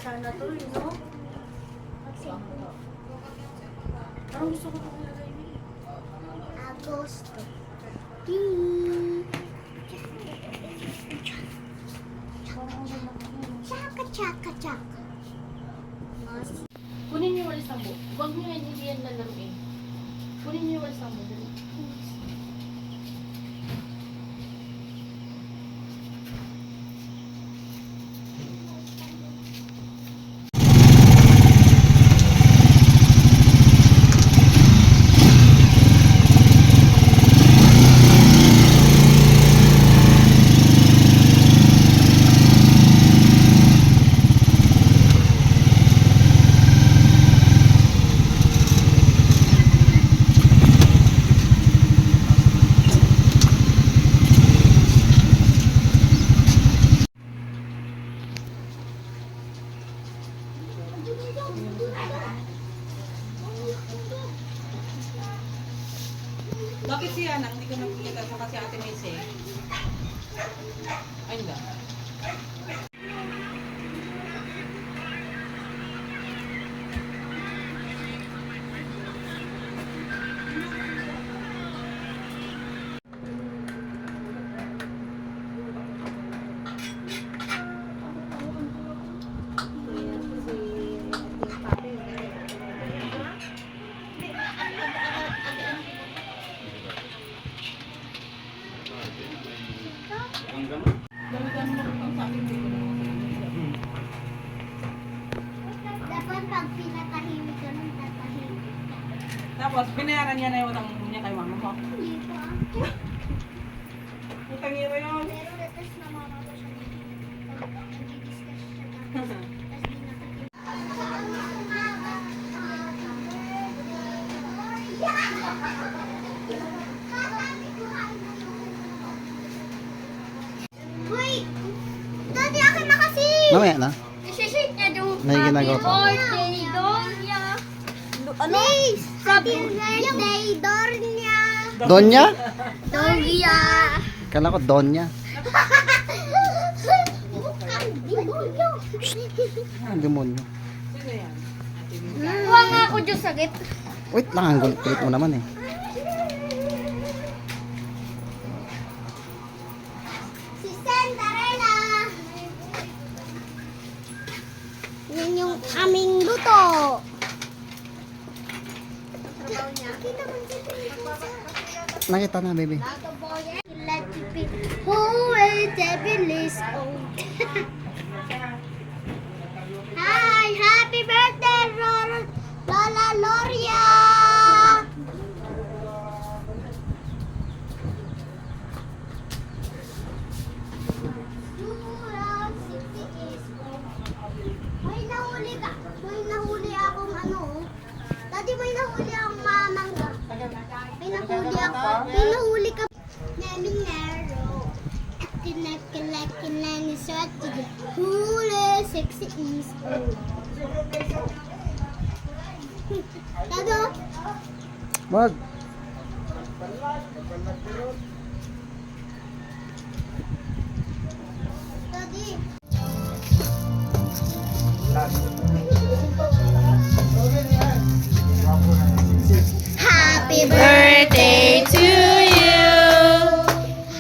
sana to, no? Parang gusto ko itong nilagay niya. Agosto. Chaka, chaka, chaka. Kunin niyo yung walis mo. Huwag niyo yan, hindi yan lalaruin. Kunin niyo yung walis mo. Dali. Bakit si Ana? Hindi ko nakikita sa kasi ate Macy. Ay, hindi. Dapat pag pinatahimik ka nun, tatahimik ka. Tapos, pinayaran niya na yung utang niya kay mama mo. Hindi pa. Utang niya ba yun? Pero letas na mama ko siya. Nag-discuss siya na. Tapos di nakikita. Wait! Daddy, akin na kasi! Mamaya na. Isishake niya yung May ginagawa pa. birthday, Donya! Ano? Please! Happy birthday, Donya! Donya? Donya! Kala ko Donya. Ang demonyo. Sino yan? Ate Macy. Huwa nga ako dyan sagit. Wait lang, ang gulit-gulit mo naman eh. Si Cinderella! Yan yung aming luto. Kita mo Nakita na, baby. who is devil is old. Hi, happy birthday, Lola Loria! May nahuli ka. May nahuli akong ano. Daddy, may nahuli akong mamangga. May nahuli ako. May nahuli ka. Naming narrow. Kinakakin is what to do. Huli, sexy is old. Dado? Wag. Daddy. Happy Birthday to you.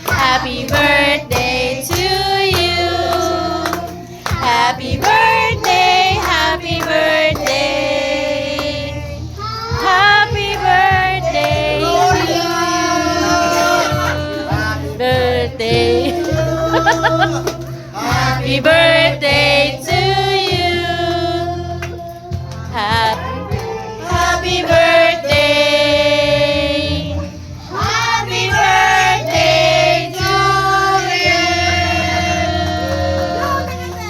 Happy birthday to you. Happy birthday, happy birthday. Happy birthday to you. Birthday. Happy birthday to you. Happy birthday. Happy birthday to you.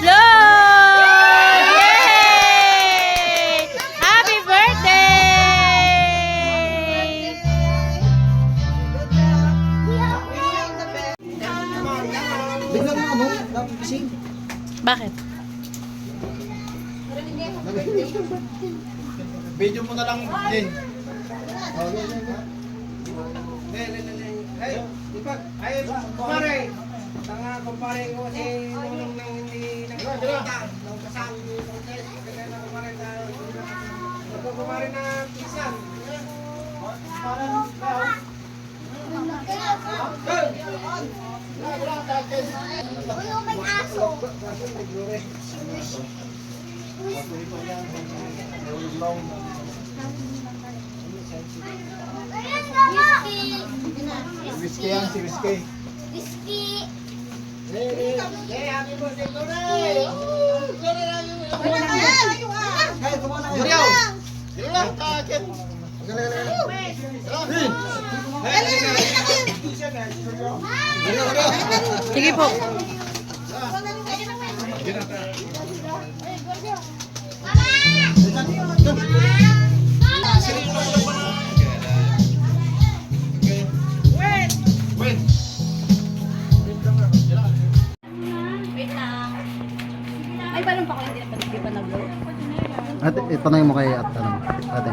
Lord! Yay! Happy birthday! Bigla na ano, napising. Bakit? Video mo na lang din. Hey, ipag, ay, kumare, Tanga, kumpare ko si nunong nang hindi nakikita. Nung kasal ni Contes, kaya na kumpare na kumpare na pisan. Parang Uy, oh, may aso. Ayan, mama. Whiskey yan, si Whiskey. Whiskey. happy birthday to Ray! Kaya, kumana kayo. Muriyaw! Ilang takin. Sige po. Ay, parang pa ko hindi pa nag-vlog. Ate, itanong mo kay ate. Ate.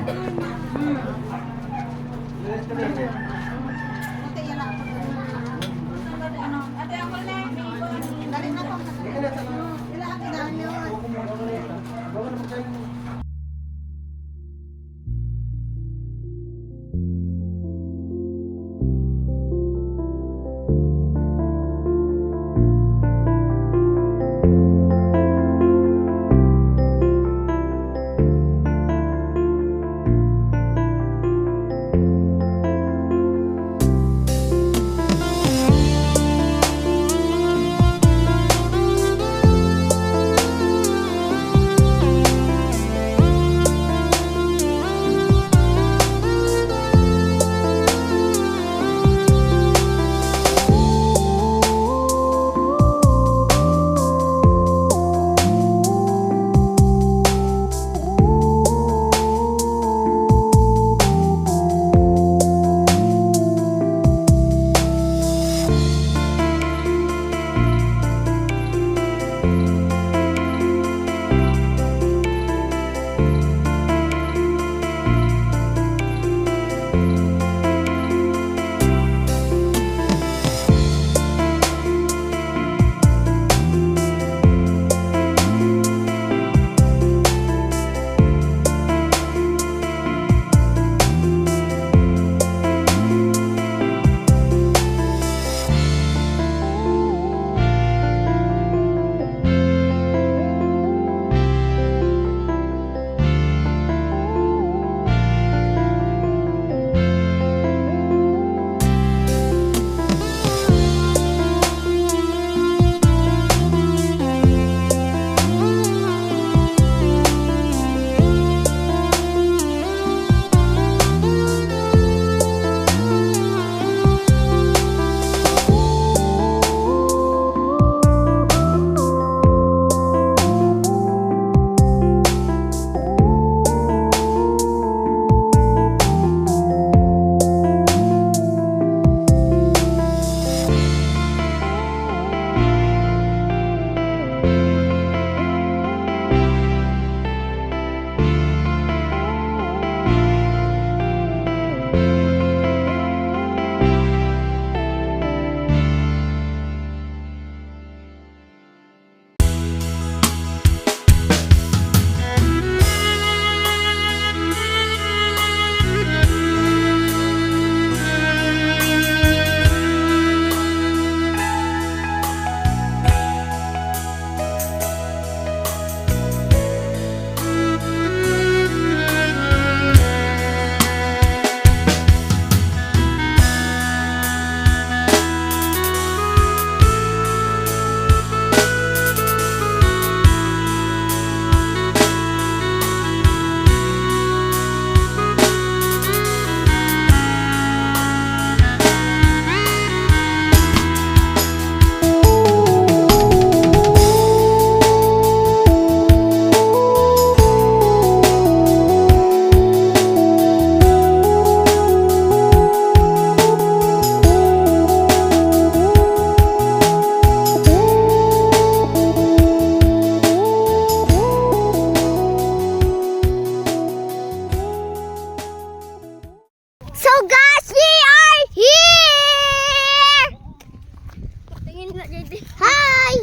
Hi!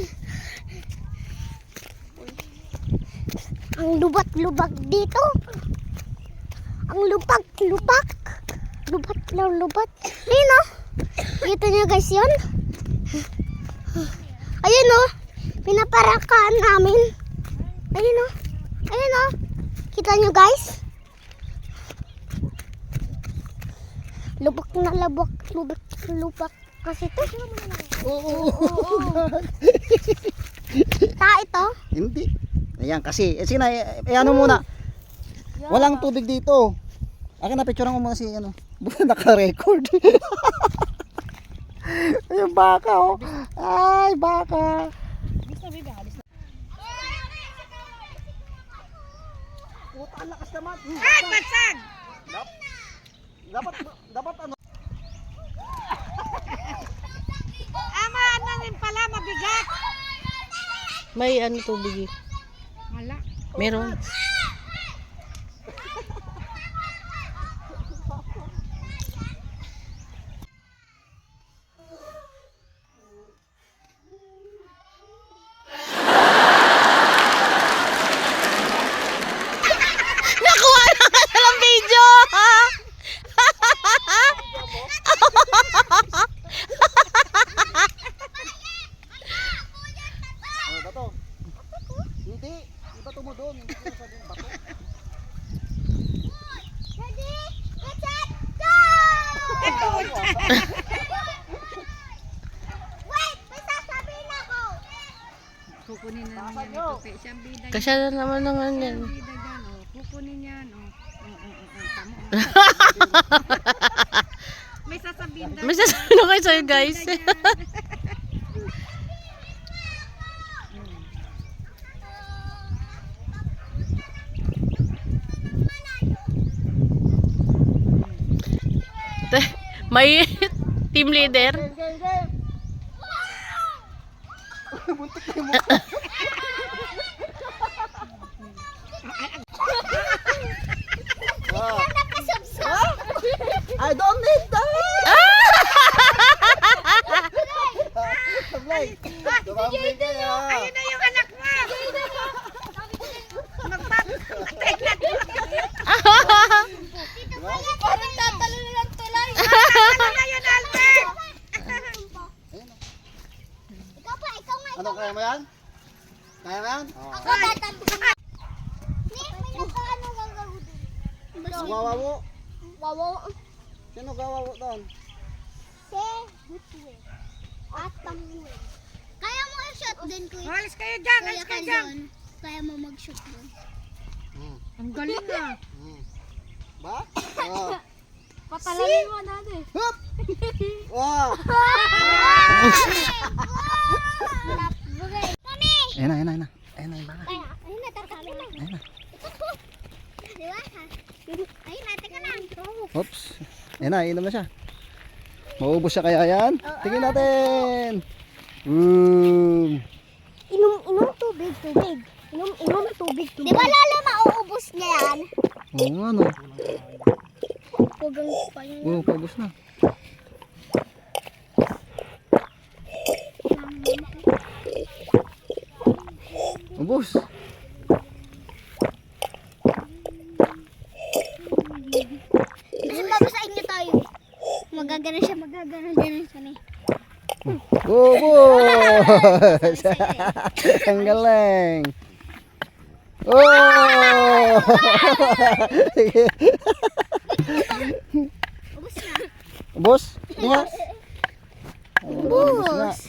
Ang lubat-lubak dito. Ang lupak-lupak. Lubat. Ayun o. Kita niyo guys yun? Ayun o. Pinaparakaan namin. Ayun o. Ayun o. Kita niyo guys? Lubak na lubak. Lubak. Kasi ito. Oo. Ta ito. Hindi. Ayan kasi. Sige na, ano muna. Walang tubig dito. Akin na, picturean ko muna si ano. Naka-record. Yung baka oh. Ay, baka. Puta, ang lakas naman. Ay, patsag! Dapat ano. Ama, ano rin pala, mabigat. May ano tubig eh. Wala. Meron. Nakuha na ka ng video! Ano ba to? Hindi. Iba to mo doon. Hindi ko sabihin bato. Ready? Get set, go! Wait! May sasabihin ako! Kukunin na naman yan ito. Siyang bida yan. Kasya na naman ng ano yan. Siyang bida yan. Oh. Kukunin yan. Oh. Tamo. May sasabihin daw. May sasabihin ako sa'yo guys. May team leader. Buntik na yung mukha. Wow. I don't need that. Sablay. Tumambling kayo. Ayun na yung anak mo. Magpapatay na doon. Parang tatalo na lang tulay. Ano na yun, Albert? Ikaw pa, ikaw nga. Ano, kaya mo yan? Kaya mo yan? Oo. Ako tatanong. May nagkaano gagawin doon? Wawawo. Wawo. Sino gawawo doon? Se, Gutwe. At Tangwe. Kaya mo i-shot din, kuya. Alis kayo dyan. Kuya Alis kayo Kal dyan. doon. Kaya mo mag-shoot doon. Ang galing ah. Ba? Oo. Patalawin mo natin. Hup! Wow! Kami! Ayan na. Ayan na yung baka. Ayun na, tatapin na. Ayan na. Di ba? Ayun na, teka lang. Oops. Ayan na, inom na siya. Maubos siya kaya yan? Tingin natin. Inom tubig. Inom tubig. Di ba lalo mauubos niya yan? Oo nga no. Pugang pa yun. Oo, paubos na. Ubos. Kasi babasahin niyo tayo. Magagana siya. Ganun siya na. Ubos! Ang galing. Oh! Ubus na. Ubos? Nga. Ubus.